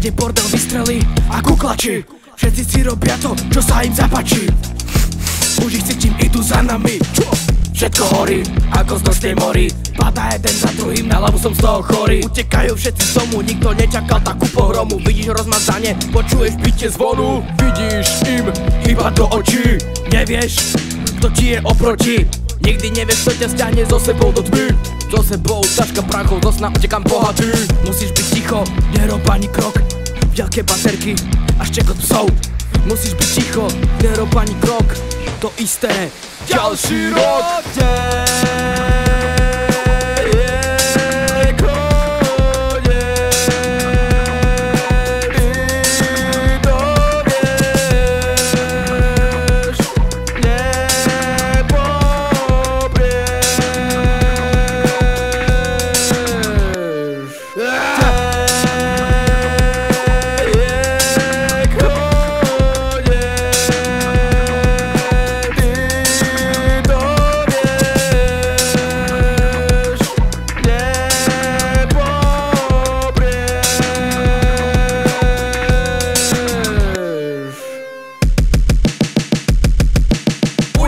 Všade bordel vystrelí a kuklači. Všetci si robia to, čo sa im zapáči. Už ich cítim, idú za nami. Všetko horí, ako z nočnej mori. Padá jeden za druhým, na hlavu som z toho chorý. Utekajú všetci z domu, nikto nečakal takú pohromu. Vidíš rozmazanie, počuješ bitie zvonu. Vidíš im iba do očí. Nevieš, kto ti je oproti. Nikdy nevieš, kto ťa stiahne so sebou do tmy. So sebou taška prachov, do sna utekam bohatý. Musíš byť ticho, nerob ani krok. Veľké baterky a štekot psov. Musíš byť ticho, nerob ani krok. To isté, ďalší rok.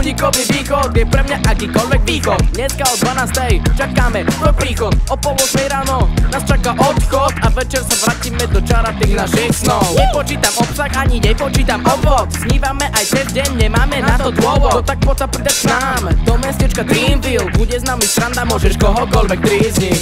Unikový východ je pre mňa akýkoľvek východ. Dneska o 12:00 čakáme tvoj príchod. O 7:30 ráno nás čaká odchod a večer sa vrátime do čara tých našich snov. Nepočítam obsah ani nepočítam obvod. Snívame aj cez deň, nemáme na to dôvod. No tak poď sa pridať k nám do mestečka Dreamville. Bude s nami sranda, môžeš kohokoľvek trízniť.